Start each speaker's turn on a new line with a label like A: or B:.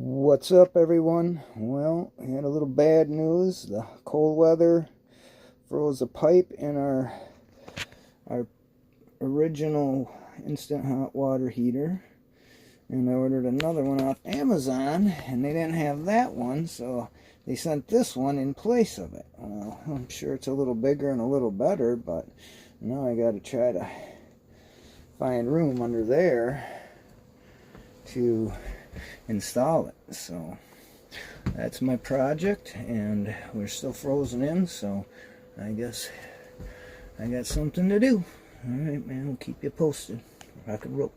A: What's up, everyone? Well, we had a little bad news. The cold weather froze a pipe in our original instant hot water heater, and I ordered another one off Amazon, and they didn't have that one, so they sent this one in place of it. Well, I'm sure it's a little bigger and a little better, but now I got to try to find room under there to install it. So that's my project, and we're still frozen in, so I guess I got something to do. Alright, man, we'll keep you posted. Rock and roll.